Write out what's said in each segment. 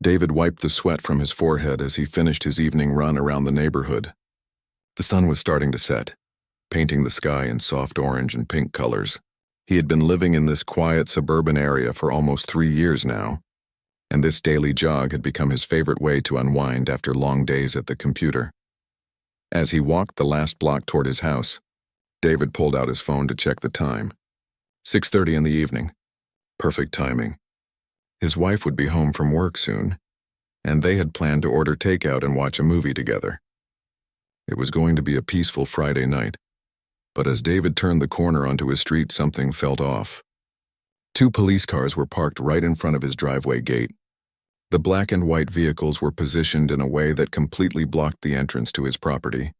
David wiped the sweat from his forehead as he finished his evening run around the neighborhood. The sun was starting to set, painting the sky in soft orange and pink colors. He had been living in this quiet suburban area for almost 3 years now, and this daily jog had become his favorite way to unwind after long days at the computer. As he walked the last block toward his house, David pulled out his phone to check the time. 6:30 in the evening. Perfect timing. His wife would be home from work soon, and they had planned to order takeout and watch a movie together. It was going to be a peaceful Friday night, but as David turned the corner onto his street, something felt off. 2 police cars were parked right in front of his driveway gate. The black and white vehicles were positioned in a way that completely blocked the entrance to his property.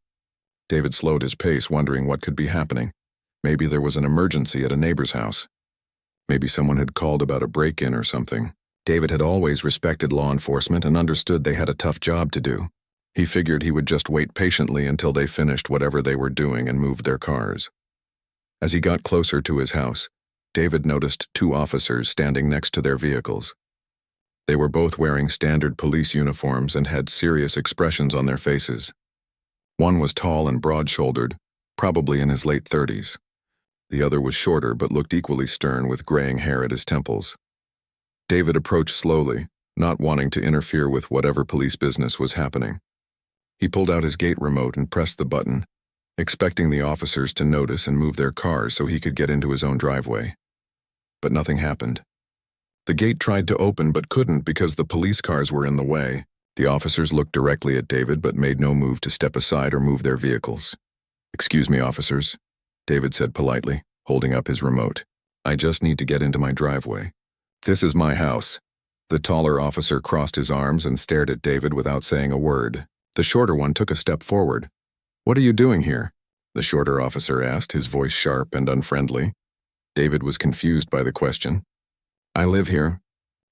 David slowed his pace, wondering what could be happening. Maybe there was an emergency at a neighbor's house. Maybe someone had called about a break-in or something. David had always respected law enforcement and understood they had a tough job to do. He figured he would just wait patiently until they finished whatever they were doing and moved their cars. As he got closer to his house, David noticed 2 officers standing next to their vehicles. They were both wearing standard police uniforms and had serious expressions on their faces. One was tall and broad-shouldered, probably in his late 30s. The other was shorter but looked equally stern with graying hair at his temples. David approached slowly, not wanting to interfere with whatever police business was happening. He pulled out his gate remote and pressed the button, expecting the officers to notice and move their cars so he could get into his own driveway. But nothing happened. The gate tried to open but couldn't because the police cars were in the way. The officers looked directly at David but made no move to step aside or move their vehicles. "Excuse me, officers," David said politely, holding up his remote. "I just need to get into my driveway. This is my house." The taller officer crossed his arms and stared at David without saying a word. The shorter one took a step forward. "What are you doing here?" the shorter officer asked, his voice sharp and unfriendly. David was confused by the question. "I live here.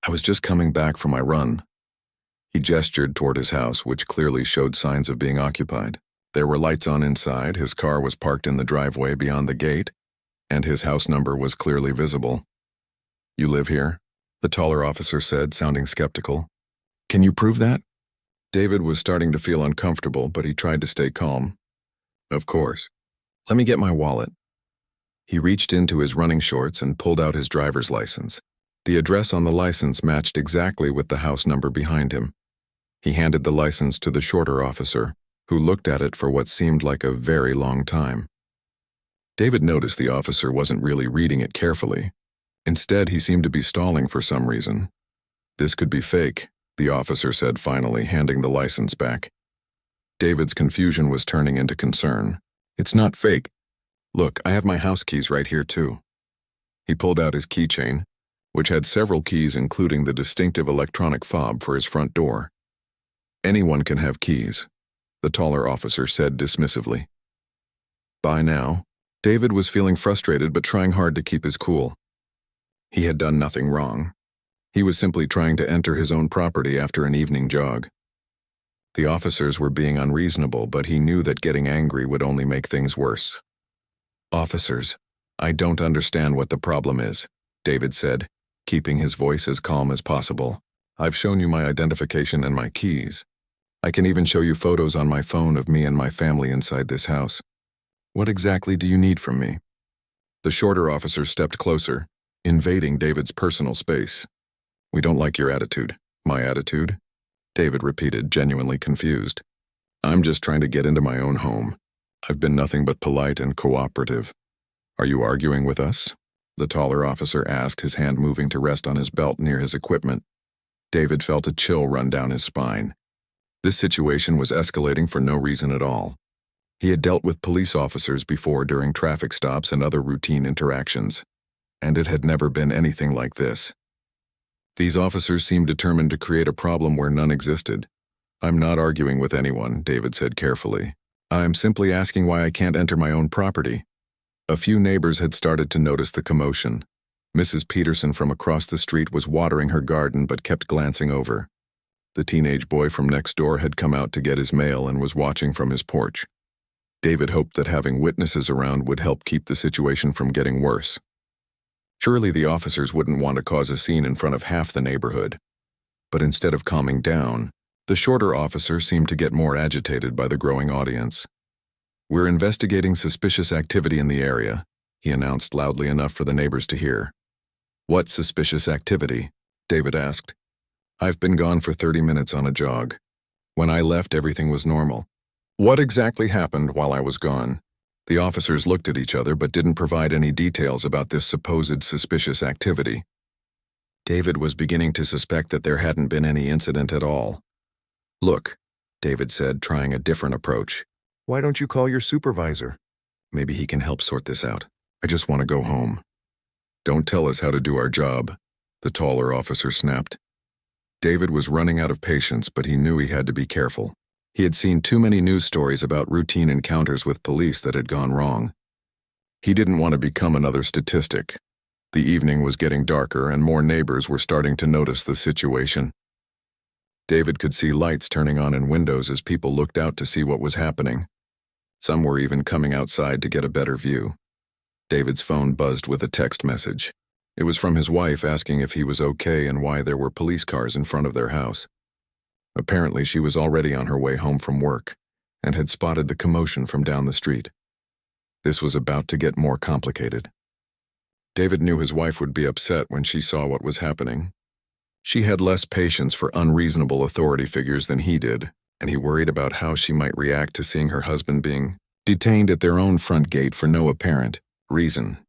I was just coming back from my run." He gestured toward his house, which clearly showed signs of being occupied. There were lights on inside, his car was parked in the driveway beyond the gate, and his house number was clearly visible. "You live here?" the taller officer said, sounding skeptical. "Can you prove that?" David was starting to feel uncomfortable, but he tried to stay calm. "Of course. Let me get my wallet." He reached into his running shorts and pulled out his driver's license. The address on the license matched exactly with the house number behind him. He handed the license to the shorter officer, who looked at it for what seemed like a very long time. David noticed the officer wasn't really reading it carefully. Instead, he seemed to be stalling for some reason. "This could be fake," the officer said finally, handing the license back. David's confusion was turning into concern. "It's not fake. Look, I have my house keys right here too." He pulled out his keychain, which had several keys including the distinctive electronic fob for his front door. "Anyone can have keys," the taller officer said dismissively. By now, David was feeling frustrated but trying hard to keep his cool. He had done nothing wrong. He was simply trying to enter his own property after an evening jog. The officers were being unreasonable, but he knew that getting angry would only make things worse. "Officers, I don't understand what the problem is," David said, keeping his voice as calm as possible. "I've shown you my identification and my keys. I can even show you photos on my phone of me and my family inside this house. What exactly do you need from me?" The shorter officer stepped closer, invading David's personal space. "We don't like your attitude." "My attitude?" David repeated, genuinely confused. "I'm just trying to get into my own home. I've been nothing but polite and cooperative." "Are you arguing with us?" the taller officer asked, his hand moving to rest on his belt near his equipment. David felt a chill run down his spine. This situation was escalating for no reason at all. He had dealt with police officers before during traffic stops and other routine interactions, and it had never been anything like this. These officers seemed determined to create a problem where none existed. "I'm not arguing with anyone," David said carefully. "I'm simply asking why I can't enter my own property." A few neighbors had started to notice the commotion. Mrs. Peterson from across the street was watering her garden but kept glancing over. The teenage boy from next door had come out to get his mail and was watching from his porch. David hoped that having witnesses around would help keep the situation from getting worse. Surely the officers wouldn't want to cause a scene in front of half the neighborhood. But instead of calming down, the shorter officer seemed to get more agitated by the growing audience. "We're investigating suspicious activity in the area," he announced loudly enough for the neighbors to hear. "What suspicious activity?" David asked. "I've been gone for 30 minutes on a jog. When I left, everything was normal." "What exactly happened while I was gone?" The officers looked at each other but didn't provide any details about this supposed suspicious activity. David was beginning to suspect that there hadn't been any incident at all. "Look," David said, trying a different approach. "Why don't you call your supervisor? Maybe he can help sort this out. I just want to go home." "Don't tell us how to do our job," the taller officer snapped. David was running out of patience, but he knew he had to be careful. He had seen too many news stories about routine encounters with police that had gone wrong. He didn't want to become another statistic. The evening was getting darker and more neighbors were starting to notice the situation. David could see lights turning on in windows as people looked out to see what was happening. Some were even coming outside to get a better view. David's phone buzzed with a text message. It was from his wife asking if he was okay and why there were police cars in front of their house. Apparently, she was already on her way home from work and had spotted the commotion from down the street. This was about to get more complicated. David knew his wife would be upset when she saw what was happening. She had less patience for unreasonable authority figures than he did, and he worried about how she might react to seeing her husband being detained at their own front gate for no apparent reason.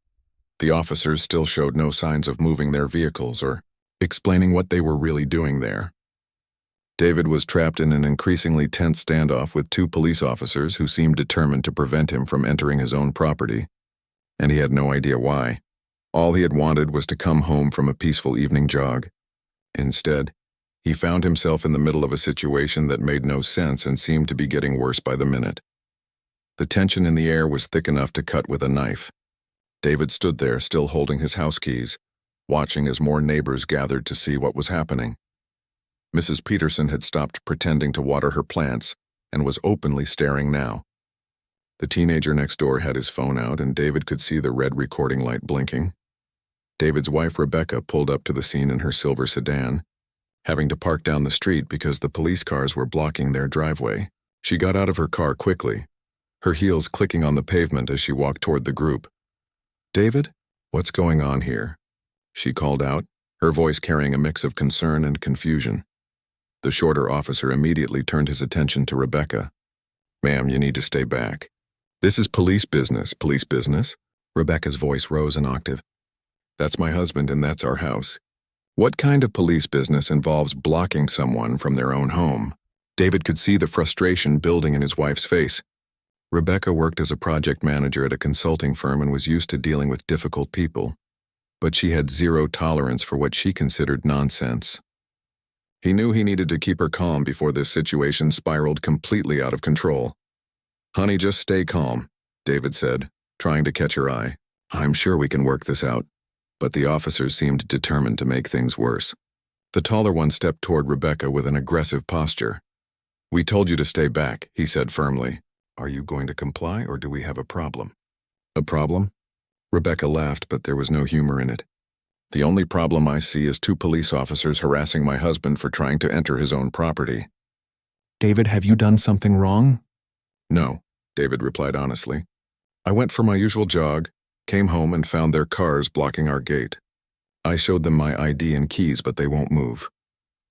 The officers still showed no signs of moving their vehicles or explaining what they were really doing there. David was trapped in an increasingly tense standoff with two police officers who seemed determined to prevent him from entering his own property, and he had no idea why. All he had wanted was to come home from a peaceful evening jog. Instead, he found himself in the middle of a situation that made no sense and seemed to be getting worse by the minute. The tension in the air was thick enough to cut with a knife. David stood there, still holding his house keys, watching as more neighbors gathered to see what was happening. Mrs. Peterson had stopped pretending to water her plants and was openly staring now. The teenager next door had his phone out, and David could see the red recording light blinking. David's wife, Rebecca, pulled up to the scene in her silver sedan, having to park down the street because the police cars were blocking their driveway. She got out of her car quickly, her heels clicking on the pavement as she walked toward the group. "David, what's going on here?" she called out, her voice carrying a mix of concern and confusion. The shorter officer immediately turned his attention to Rebecca. "Ma'am, you need to stay back. This is police business." "Police business?" Rebecca's voice rose an octave. "That's my husband and that's our house. What kind of police business involves blocking someone from their own home?" David could see the frustration building in his wife's face. Rebecca worked as a project manager at a consulting firm and was used to dealing with difficult people, but she had zero tolerance for what she considered nonsense. He knew he needed to keep her calm before this situation spiraled completely out of control. "Honey, just stay calm," David said, trying to catch her eye. "I'm sure we can work this out." But the officers seemed determined to make things worse. The taller one stepped toward Rebecca with an aggressive posture. "We told you to stay back," he said firmly. "Are you going to comply, or do we have a problem?" "A problem?" Rebecca laughed, but there was no humor in it. "The only problem I see is two police officers harassing my husband for trying to enter his own property." "David, have you done something wrong?" "No," David replied honestly. "I went for my usual jog, came home and found their cars blocking our gate. I showed them my ID and keys, but they won't move."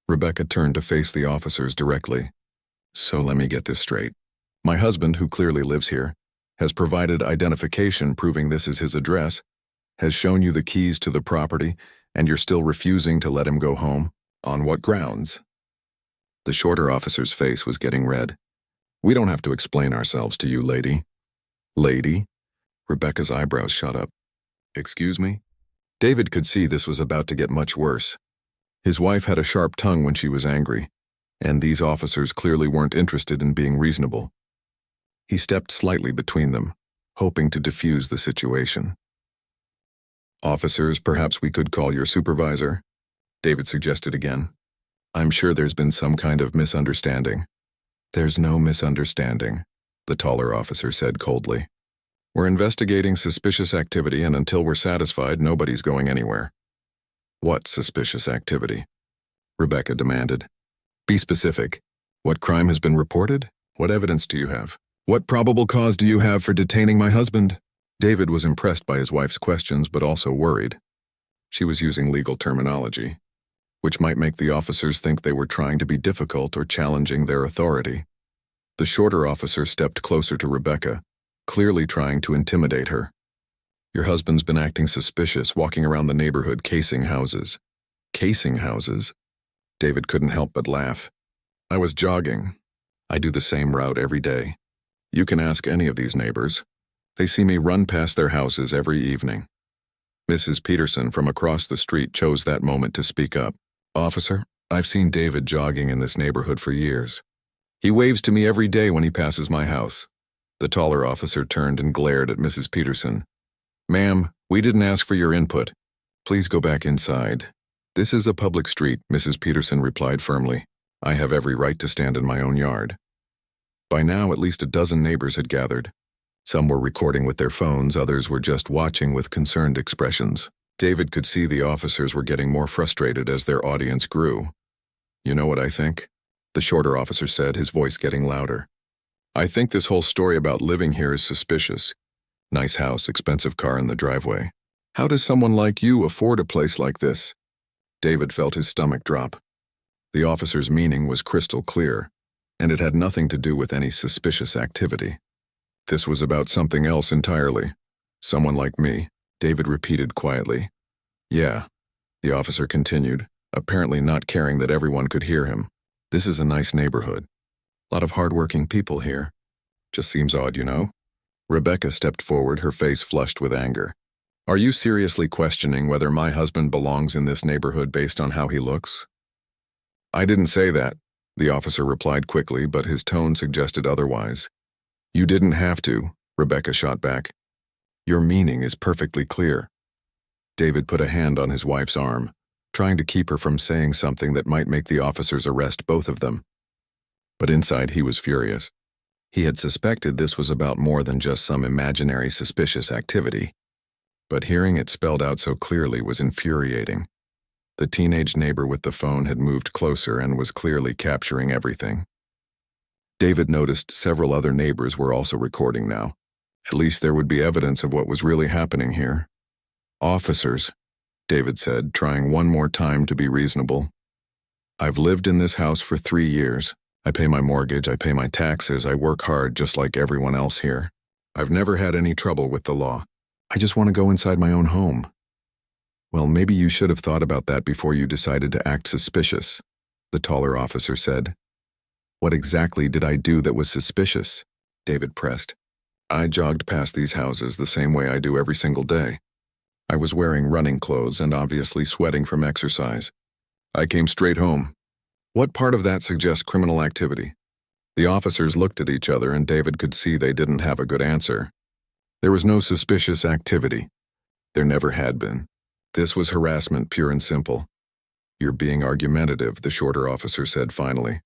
Rebecca turned to face the officers directly. "So let me get this straight. My husband, who clearly lives here, has provided identification proving this is his address, has shown you the keys to the property, and you're still refusing to let him go home? On what grounds?" The shorter officer's face was getting red. "We don't have to explain ourselves to you, lady." "Lady?" Rebecca's eyebrows shot up. "Excuse me?" David could see this was about to get much worse. His wife had a sharp tongue when she was angry, and these officers clearly weren't interested in being reasonable. He stepped slightly between them, hoping to defuse the situation. "Officers, perhaps we could call your supervisor," David suggested again. "I'm sure there's been some kind of misunderstanding." "There's no misunderstanding," the taller officer said coldly. "We're investigating suspicious activity, and until we're satisfied, nobody's going anywhere." "What suspicious activity?" Rebecca demanded. Be specific. What crime has been reported? What evidence do you have? What probable cause do you have for detaining my husband? David was impressed by his wife's questions but also worried. She was using legal terminology, which might make the officers think they were trying to be difficult or challenging their authority. The shorter officer stepped closer to Rebecca, clearly trying to intimidate her. Your husband's been acting suspicious, walking around the neighborhood casing houses. Casing houses? David couldn't help but laugh. I was jogging. I do the same route every day. You can ask any of these neighbors. They see me run past their houses every evening. Mrs. Peterson from across the street chose that moment to speak up. Officer, I've seen David jogging in this neighborhood for years. He waves to me every day when he passes my house. The taller officer turned and glared at Mrs. Peterson. Ma'am, we didn't ask for your input. Please go back inside. This is a public street, Mrs. Peterson replied firmly. I have every right to stand in my own yard. By now, at least a dozen neighbors had gathered. Some were recording with their phones, others were just watching with concerned expressions. David could see the officers were getting more frustrated as their audience grew. You know what I think? The shorter officer said, his voice getting louder. I think this whole story about living here is suspicious. Nice house, expensive car in the driveway. How does someone like you afford a place like this? David felt his stomach drop. The officer's meaning was crystal clear, and it had nothing to do with any suspicious activity. This was about something else entirely. Someone like me, David repeated quietly. Yeah, the officer continued, apparently not caring that everyone could hear him. This is a nice neighborhood. A lot of hardworking people here. Just seems odd, you know? Rebecca stepped forward, her face flushed with anger. Are you seriously questioning whether my husband belongs in this neighborhood based on how he looks? I didn't say that, the officer replied quickly, but his tone suggested otherwise. You didn't have to, Rebecca shot back. Your meaning is perfectly clear. David put a hand on his wife's arm, trying to keep her from saying something that might make the officers arrest both of them. But inside he was furious. He had suspected this was about more than just some imaginary suspicious activity. But hearing it spelled out so clearly was infuriating. The teenage neighbor with the phone had moved closer and was clearly capturing everything. David noticed several other neighbors were also recording now. At least there would be evidence of what was really happening here. Officers, David said, trying one more time to be reasonable. I've lived in this house for 3 years. I pay my mortgage, I pay my taxes, I work hard just like everyone else here. I've never had any trouble with the law. I just want to go inside my own home. Well, maybe you should have thought about that before you decided to act suspicious, the taller officer said. What exactly did I do that was suspicious? David pressed. I jogged past these houses the same way I do every single day. I was wearing running clothes and obviously sweating from exercise. I came straight home. What part of that suggests criminal activity? The officers looked at each other and David could see they didn't have a good answer. There was no suspicious activity. There never had been. This was harassment, pure and simple. You're being argumentative, the shorter officer said finally.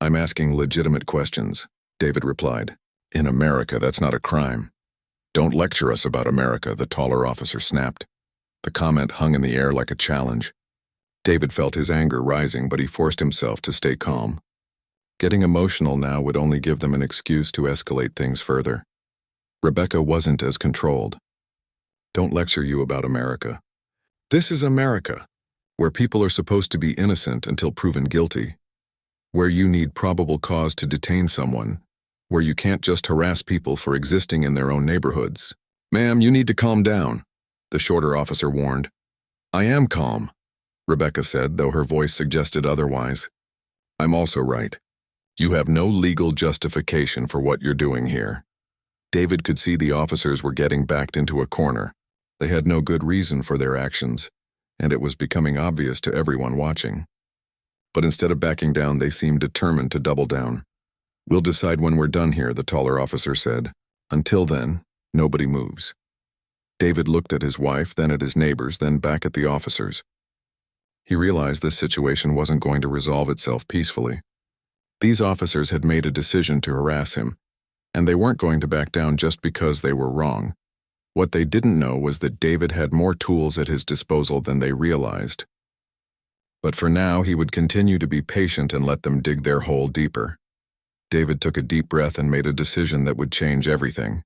I'm asking legitimate questions, David replied. In America, that's not a crime. Don't lecture us about America, the taller officer snapped. The comment hung in the air like a challenge. David felt his anger rising, but he forced himself to stay calm. Getting emotional now would only give them an excuse to escalate things further. Rebecca wasn't as controlled. Don't lecture you about America. This is America, where people are supposed to be innocent until proven guilty, where you need probable cause to detain someone, where you can't just harass people for existing in their own neighborhoods. Ma'am, you need to calm down, the shorter officer warned. I am calm, Rebecca said, though her voice suggested otherwise. I'm also right. You have no legal justification for what you're doing here. David could see the officers were getting backed into a corner. They had no good reason for their actions, and it was becoming obvious to everyone watching. But instead of backing down, they seemed determined to double down. We'll decide when we're done here, the taller officer said. Until then, nobody moves. David looked at his wife, then at his neighbors, then back at the officers. He realized this situation wasn't going to resolve itself peacefully. These officers had made a decision to harass him, and they weren't going to back down just because they were wrong. What they didn't know was that David had more tools at his disposal than they realized. But for now, he would continue to be patient and let them dig their hole deeper. David took a deep breath and made a decision that would change everything.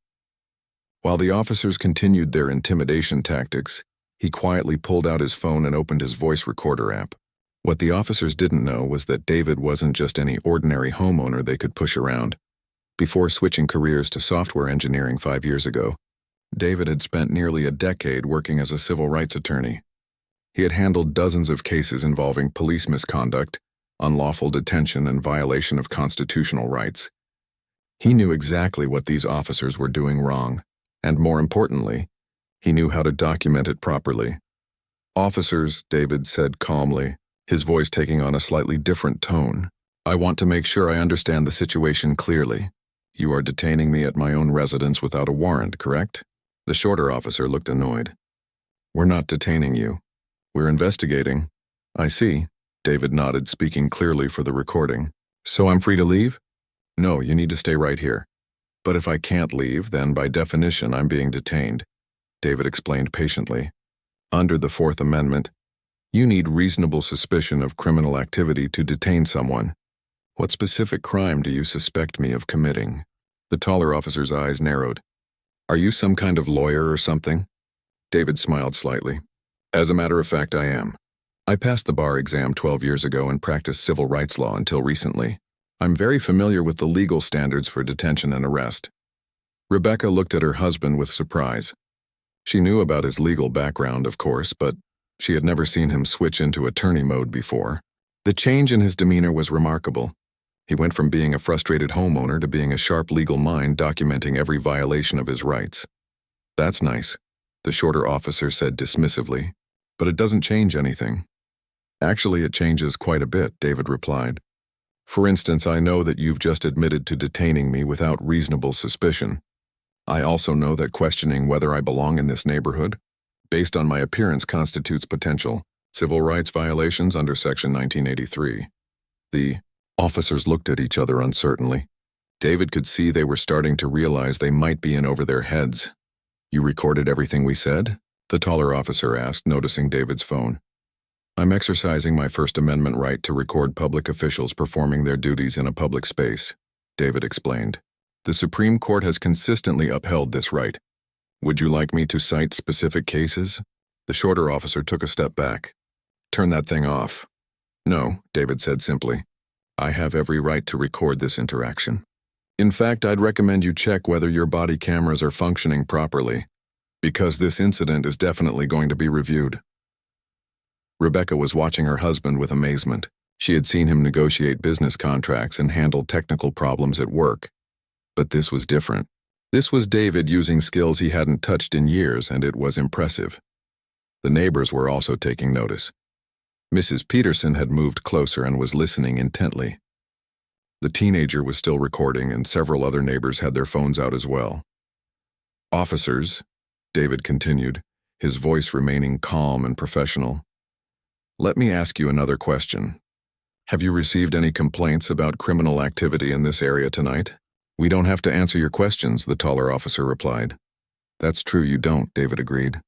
While the officers continued their intimidation tactics, he quietly pulled out his phone and opened his voice recorder app. What the officers didn't know was that David wasn't just any ordinary homeowner they could push around. Before switching careers to software engineering 5 years ago, David had spent nearly a decade working as a civil rights attorney. He had handled dozens of cases involving police misconduct, unlawful detention, and violation of constitutional rights. He knew exactly what these officers were doing wrong, and more importantly, he knew how to document it properly. "Officers," David said calmly, his voice taking on a slightly different tone, "I want to make sure I understand the situation clearly. You are detaining me at my own residence without a warrant, correct?" The shorter officer looked annoyed. "We're not detaining you. We're investigating." "I see," David nodded, speaking clearly for the recording. "So I'm free to leave?" "No, you need to stay right here." "But if I can't leave, then by definition I'm being detained," David explained patiently. "Under the Fourth Amendment, you need reasonable suspicion of criminal activity to detain someone. What specific crime do you suspect me of committing?" The taller officer's eyes narrowed. "Are you some kind of lawyer or something?" David smiled slightly. "As a matter of fact, I am. I passed the bar exam 12 years ago and practiced civil rights law until recently. I'm very familiar with the legal standards for detention and arrest." Rebecca looked at her husband with surprise. She knew about his legal background, of course, but she had never seen him switch into attorney mode before. The change in his demeanor was remarkable. He went from being a frustrated homeowner to being a sharp legal mind documenting every violation of his rights. "That's nice," the shorter officer said dismissively, "but it doesn't change anything." "Actually, it changes quite a bit," David replied. "For instance, I know that you've just admitted to detaining me without reasonable suspicion. I also know that questioning whether I belong in this neighborhood, based on my appearance, constitutes potential civil rights violations under Section 1983. The officers looked at each other uncertainly. David could see they were starting to realize they might be in over their heads. "You recorded everything we said?" the taller officer asked, noticing David's phone. "I'm exercising my First Amendment right to record public officials performing their duties in a public space," David explained. "The Supreme Court has consistently upheld this right. Would you like me to cite specific cases?" The shorter officer took a step back. "Turn that thing off." "No," David said simply. "I have every right to record this interaction. In fact, I'd recommend you check whether your body cameras are functioning properly, because this incident is definitely going to be reviewed." Rebecca was watching her husband with amazement. She had seen him negotiate business contracts and handle technical problems at work. But this was different. This was David using skills he hadn't touched in years, and it was impressive. The neighbors were also taking notice. Mrs. Peterson had moved closer and was listening intently. The teenager was still recording, and several other neighbors had their phones out as well. "Officers," David continued, his voice remaining calm and professional, "let me ask you another question. Have you received any complaints about criminal activity in this area tonight?" "We don't have to answer your questions," the taller officer replied. "That's true, you don't," David agreed.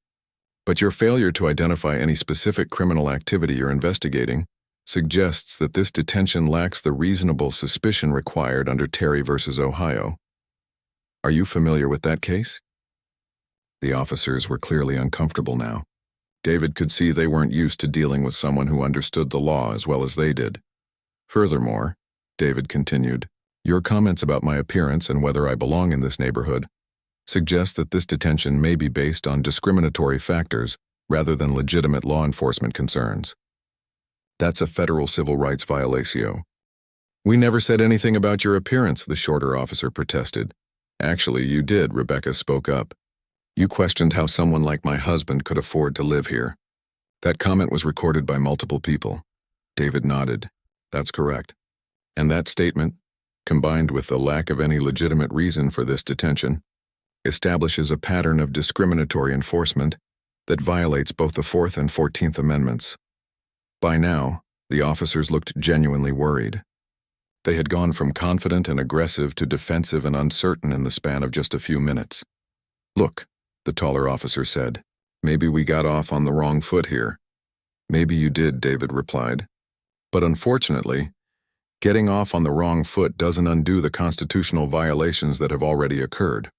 "But your failure to identify any specific criminal activity you're investigating suggests that this detention lacks the reasonable suspicion required under Terry v. Ohio. Are you familiar with that case?" The officers were clearly uncomfortable now. David could see they weren't used to dealing with someone who understood the law as well as they did. "Furthermore," David continued, "your comments about my appearance and whether I belong in this neighborhood suggest that this detention may be based on discriminatory factors rather than legitimate law enforcement concerns. That's a federal civil rights violation." "We never said anything about your appearance," the shorter officer protested. "Actually, you did," Rebecca spoke up. "You questioned how someone like my husband could afford to live here. That comment was recorded by multiple people." David nodded. "That's correct. And that statement, combined with the lack of any legitimate reason for this detention, establishes a pattern of discriminatory enforcement that violates both the Fourth and 14th Amendments." By now, the officers looked genuinely worried. They had gone from confident and aggressive to defensive and uncertain in the span of just a few minutes. "Look," the taller officer said, "maybe we got off on the wrong foot here. Maybe you did, David replied. But unfortunately, getting off on the wrong foot doesn't undo the constitutional violations that have already occurred.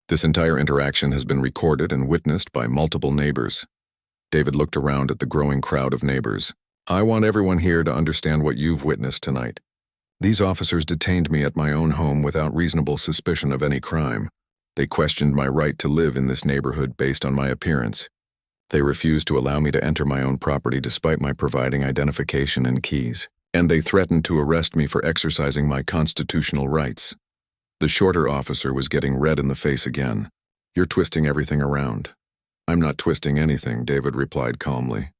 This entire interaction has been recorded and witnessed by multiple neighbors. David looked around at the growing crowd of neighbors. I want everyone here to understand what you've witnessed tonight. These officers detained me at my own home without reasonable suspicion of any crime. They questioned my right to live in this neighborhood based on my appearance. They refused to allow me to enter my own property despite my providing identification and keys. And they threatened to arrest me for exercising my constitutional rights. The shorter officer was getting red in the face again. You're twisting everything around. I'm not twisting anything, David replied calmly.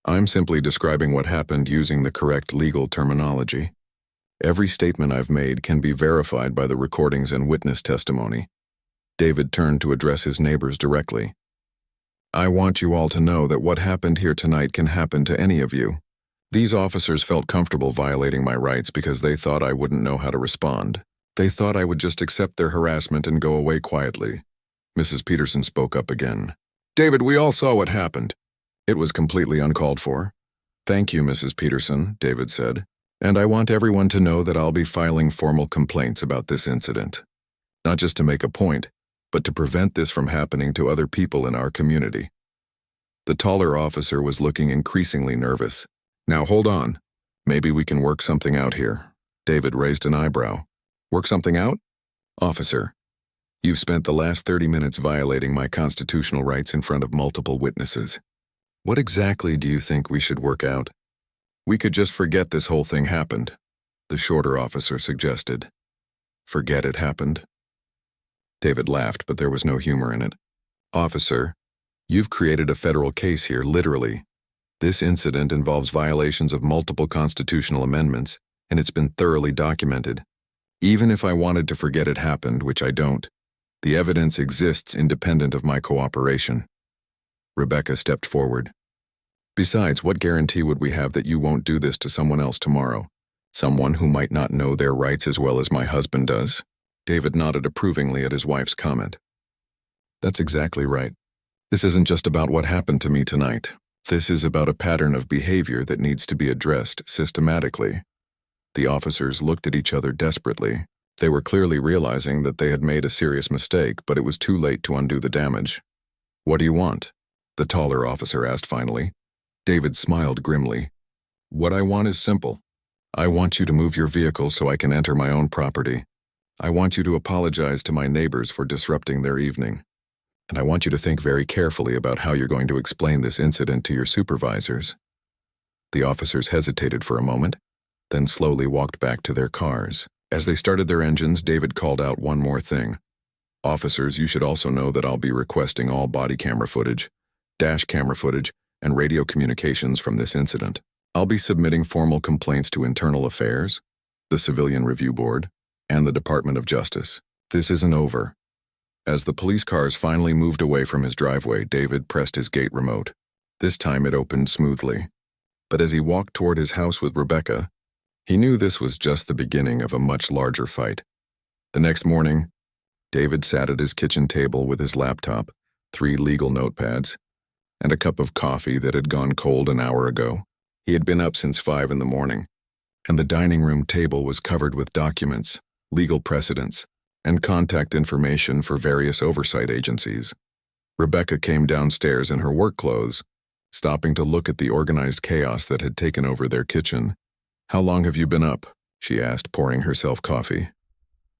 I'm simply describing what happened using the correct legal terminology. Every statement I've made can be verified by the recordings and witness testimony. David turned to address his neighbors directly. I want you all to know that what happened here tonight can happen to any of you. These officers felt comfortable violating my rights because they thought I wouldn't know how to respond. They thought I would just accept their harassment and go away quietly. Mrs. Peterson spoke up again. David, we all saw what happened. It was completely uncalled for. Thank you, Mrs. Peterson, David said. And I want everyone to know that I'll be filing formal complaints about this incident. Not just to make a point, but to prevent this from happening to other people in our community. The taller officer was looking increasingly nervous. Now hold on. Maybe we can work something out here. David raised an eyebrow. Work something out? Officer, you've spent the last 30 minutes violating my constitutional rights in front of multiple witnesses. What exactly do you think we should work out? We could just forget this whole thing happened, the shorter officer suggested. Forget it happened? David laughed, but there was no humor in it. Officer, you've created a federal case here, literally. This incident involves violations of multiple constitutional amendments, and it's been thoroughly documented. Even if I wanted to forget it happened, which I don't, the evidence exists independent of my cooperation. Rebecca stepped forward. Besides, what guarantee would we have that you won't do this to someone else tomorrow? Someone who might not know their rights as well as my husband does? David nodded approvingly at his wife's comment. That's exactly right. This isn't just about what happened to me tonight. This is about a pattern of behavior that needs to be addressed systematically. The officers looked at each other desperately. They were clearly realizing that they had made a serious mistake, but it was too late to undo the damage. What do you want? The taller officer asked finally. David smiled grimly. What I want is simple. I want you to move your vehicle so I can enter my own property. I want you to apologize to my neighbors for disrupting their evening. And I want you to think very carefully about how you're going to explain this incident to your supervisors. The officers hesitated for a moment, then slowly walked back to their cars. As they started their engines, David called out one more thing. Officers, you should also know that I'll be requesting all body camera footage, dash camera footage, and radio communications from this incident. I'll be submitting formal complaints to Internal Affairs, the Civilian Review Board, and the Department of Justice. This isn't over. As the police cars finally moved away from his driveway, David pressed his gate remote. This time it opened smoothly. But as he walked toward his house with Rebecca, he knew this was just the beginning of a much larger fight. The next morning, David sat at his kitchen table with his laptop, 3 legal notepads, and a cup of coffee that had gone cold an hour ago. He had been up since 5 in the morning, and the dining room table was covered with documents, legal precedents, and contact information for various oversight agencies. Rebecca came downstairs in her work clothes, stopping to look at the organized chaos that had taken over their kitchen. How long have you been up? She asked, pouring herself coffee.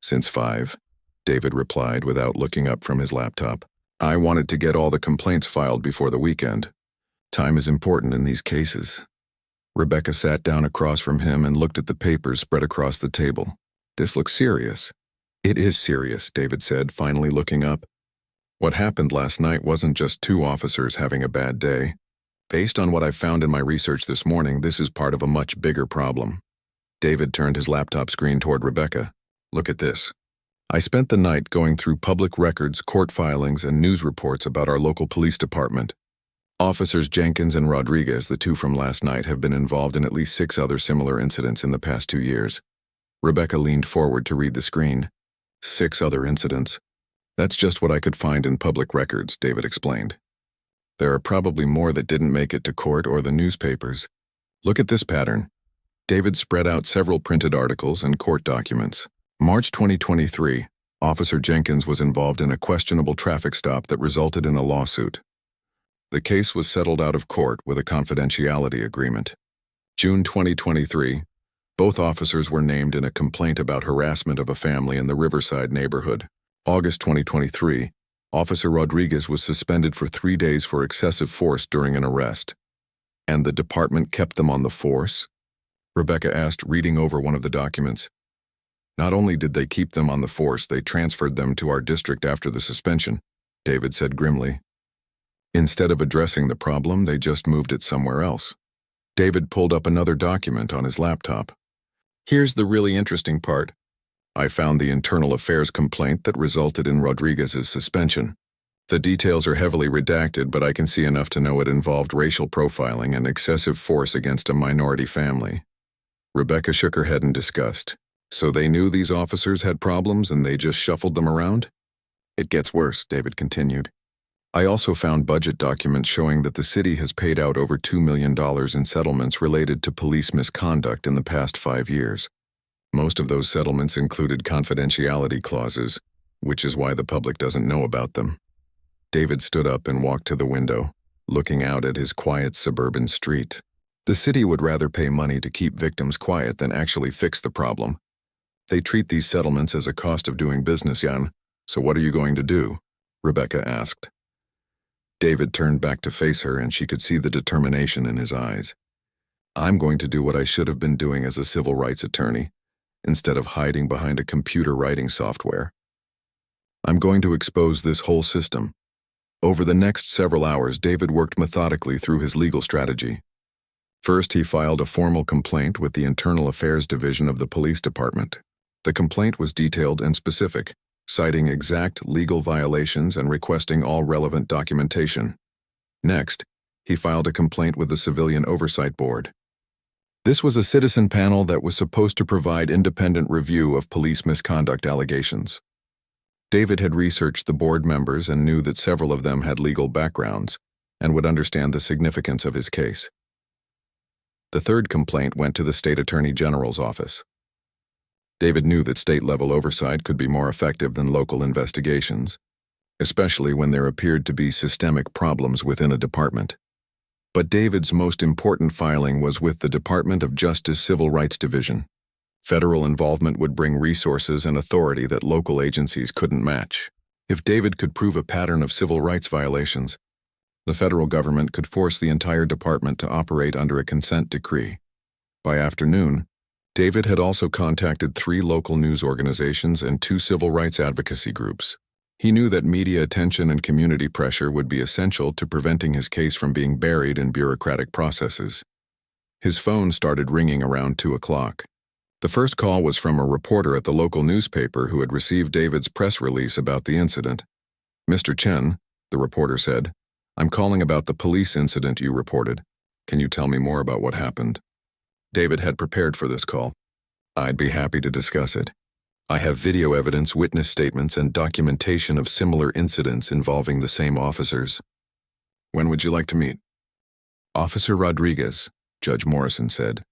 Since 5, David replied without looking up from his laptop. I wanted to get all the complaints filed before the weekend. Time is important in these cases. Rebecca sat down across from him and looked at the papers spread across the table. This looks serious. It is serious, David said, finally looking up. What happened last night wasn't just 2 officers having a bad day. Based on what I've found in my research this morning, this is part of a much bigger problem. David turned his laptop screen toward Rebecca. Look at this. I spent the night going through public records, court filings, and news reports about our local police department. Officers Jenkins and Rodriguez, the 2 from last night, have been involved in at least 6 other similar incidents in the past 2 years. Rebecca leaned forward to read the screen. 6 other incidents. That's just what I could find in public records, David explained. There are probably more that didn't make it to court or the newspapers. Look at this pattern. David spread out several printed articles and court documents. March 2023, Officer Jenkins was involved in a questionable traffic stop that resulted in a lawsuit. The case was settled out of court with a confidentiality agreement. June 2023, both officers were named in a complaint about harassment of a family in the Riverside neighborhood. August 2023, Officer Rodriguez was suspended for 3 days for excessive force during an arrest. And the department kept them on the force? Rebecca asked, reading over one of the documents. Not only did they keep them on the force, they transferred them to our district after the suspension, David said grimly. Instead of addressing the problem, they just moved it somewhere else. David pulled up another document on his laptop. Here's the really interesting part. I found the internal affairs complaint that resulted in Rodriguez's suspension. The details are heavily redacted, but I can see enough to know it involved racial profiling and excessive force against a minority family. Rebecca shook her head in disgust. So they knew these officers had problems and they just shuffled them around? It gets worse, David continued. I also found budget documents showing that the city has paid out over $2 million in settlements related to police misconduct in the past 5 years. Most of those settlements included confidentiality clauses, which is why the public doesn't know about them. David stood up and walked to the window, looking out at his quiet suburban street. The city would rather pay money to keep victims quiet than actually fix the problem. They treat these settlements as a cost of doing business, Jan. So what are you going to do? Rebecca asked. David turned back to face her, and she could see the determination in his eyes. I'm going to do what I should have been doing as a civil rights attorney, instead of hiding behind a computer writing software. I'm going to expose this whole system. Over the next several hours, David worked methodically through his legal strategy. First, he filed a formal complaint with the Internal Affairs Division of the Police Department. The complaint was detailed and specific, citing exact legal violations and requesting all relevant documentation. Next, he filed a complaint with the Civilian Oversight Board. This was a citizen panel that was supposed to provide independent review of police misconduct allegations. David had researched the board members and knew that several of them had legal backgrounds and would understand the significance of his case. The third complaint went to the State Attorney General's office. David knew that state-level oversight could be more effective than local investigations, especially when there appeared to be systemic problems within a department. But David's most important filing was with the Department of Justice Civil Rights Division. Federal involvement would bring resources and authority that local agencies couldn't match. If David could prove a pattern of civil rights violations, the federal government could force the entire department to operate under a consent decree. By afternoon, David had also contacted 3 local news organizations and 2 civil rights advocacy groups. He knew that media attention and community pressure would be essential to preventing his case from being buried in bureaucratic processes. His phone started ringing around 2 o'clock. The first call was from a reporter at the local newspaper who had received David's press release about the incident. Mr. Chen, the reporter said, I'm calling about the police incident you reported. Can you tell me more about what happened? David had prepared for this call. I'd be happy to discuss it. I have video evidence, witness statements, and documentation of similar incidents involving the same officers. When would you like to meet? Officer Rodriguez, Judge Morrison said.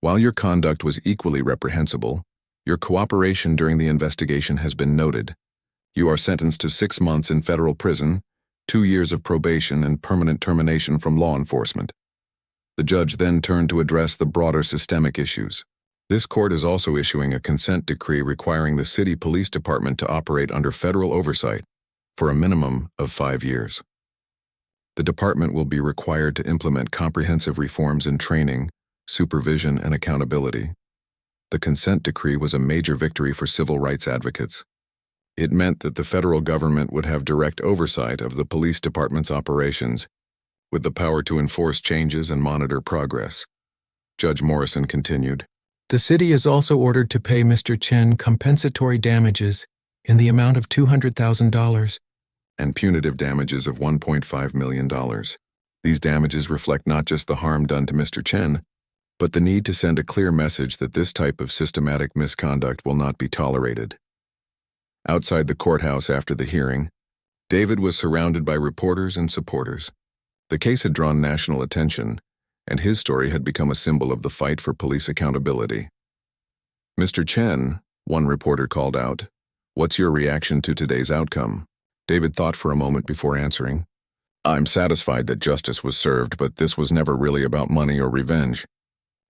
While your conduct was equally reprehensible, your cooperation during the investigation has been noted. You are sentenced to 6 months in federal prison, 2 years of probation, and permanent termination from law enforcement. The judge then turned to address the broader systemic issues. This court is also issuing a consent decree requiring the city police department to operate under federal oversight for a minimum of 5 years. The department will be required to implement comprehensive reforms in training, supervision, and accountability. The consent decree was a major victory for civil rights advocates. It meant that the federal government would have direct oversight of the police department's operations, with the power to enforce changes and monitor progress. Judge Morrison continued. The city is also ordered to pay Mr. Chen compensatory damages in the amount of $200,000 and punitive damages of $1.5 million. These damages reflect not just the harm done to Mr. Chen, but the need to send a clear message that this type of systematic misconduct will not be tolerated. Outside the courthouse after the hearing, David was surrounded by reporters and supporters. The case had drawn national attention, and his story had become a symbol of the fight for police accountability. "Mr. Chen," one reporter called out, "what's your reaction to today's outcome?" David thought for a moment before answering. "I'm satisfied that justice was served, but this was never really about money or revenge.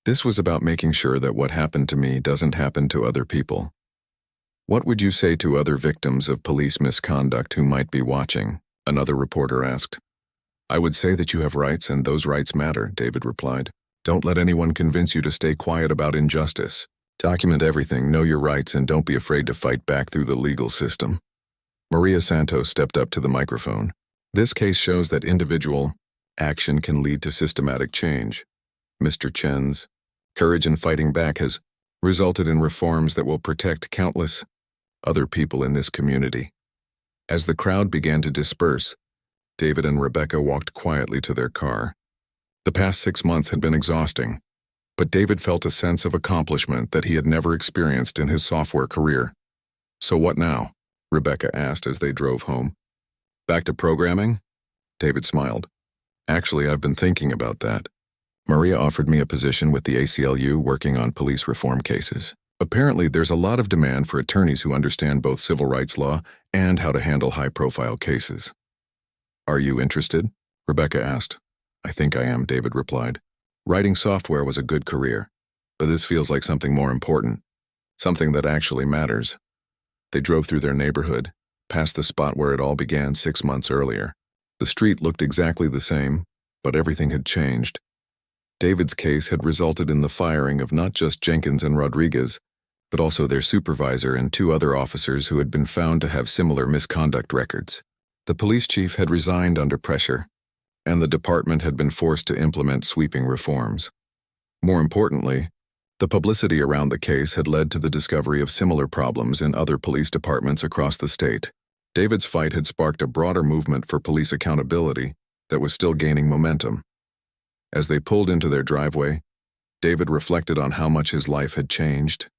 This was about making sure that what happened to me doesn't happen to other people." "What would you say to other victims of police misconduct who might be watching?" another reporter asked. "I would say that you have rights and those rights matter," David replied. "Don't let anyone convince you to stay quiet about injustice. Document everything, know your rights, and don't be afraid to fight back through the legal system." Maria Santos stepped up to the microphone. "This case shows that individual action can lead to systematic change. Mr. Chen's courage in fighting back has resulted in reforms that will protect countless other people in this community." As the crowd began to disperse, David and Rebecca walked quietly to their car. The past 6 months had been exhausting, but David felt a sense of accomplishment that he had never experienced in his software career. "So what now?" Rebecca asked as they drove home. "Back to programming?" David smiled. "Actually, I've been thinking about that. Maria offered me a position with the ACLU working on police reform cases. Apparently, there's a lot of demand for attorneys who understand both civil rights law and how to handle high-profile cases." "Are you interested?" Rebecca asked. "I think I am," David replied. "Writing software was a good career, but this feels like something more important, something that actually matters." They drove through their neighborhood, past the spot where it all began 6 months earlier. The street looked exactly the same, but everything had changed. David's case had resulted in the firing of not just Jenkins and Rodriguez, but also their supervisor and 2 other officers who had been found to have similar misconduct records. The police chief had resigned under pressure, and the department had been forced to implement sweeping reforms. More importantly, the publicity around the case had led to the discovery of similar problems in other police departments across the state. David's fight had sparked a broader movement for police accountability that was still gaining momentum. As they pulled into their driveway, David reflected on how much his life had changed.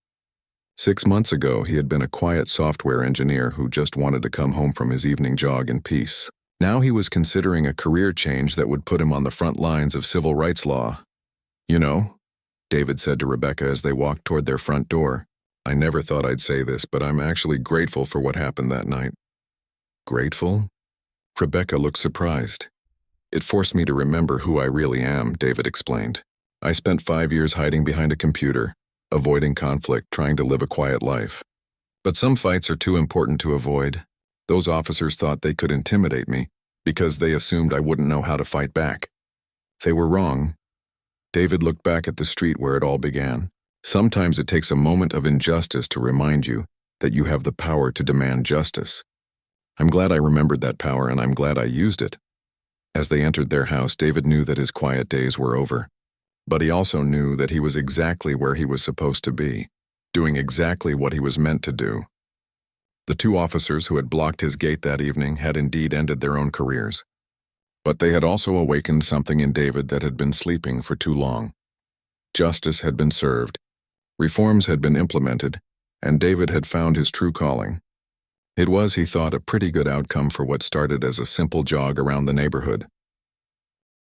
6 months ago, he had been a quiet software engineer who just wanted to come home from his evening jog in peace. Now he was considering a career change that would put him on the front lines of civil rights law. "You know," David said to Rebecca as they walked toward their front door, "I never thought I'd say this, but I'm actually grateful for what happened that night." "Grateful?" Rebecca looked surprised. "It forced me to remember who I really am," David explained. "I spent 5 years hiding behind a computer, avoiding conflict, trying to live a quiet life. But some fights are too important to avoid. Those officers thought they could intimidate me because they assumed I wouldn't know how to fight back. They were wrong." David looked back at the street where it all began. Sometimes it takes a moment of injustice to remind you that you have the power to demand justice. I'm glad I remembered that power, and I'm glad I used it. As they entered their house, David knew that his quiet days were over. But he also knew that he was exactly where he was supposed to be, doing exactly what he was meant to do. The 2 officers who had blocked his gate that evening had indeed ended their own careers. But they had also awakened something in David that had been sleeping for too long. Justice had been served, reforms had been implemented, and David had found his true calling. It was, he thought, a pretty good outcome for what started as a simple jog around the neighborhood.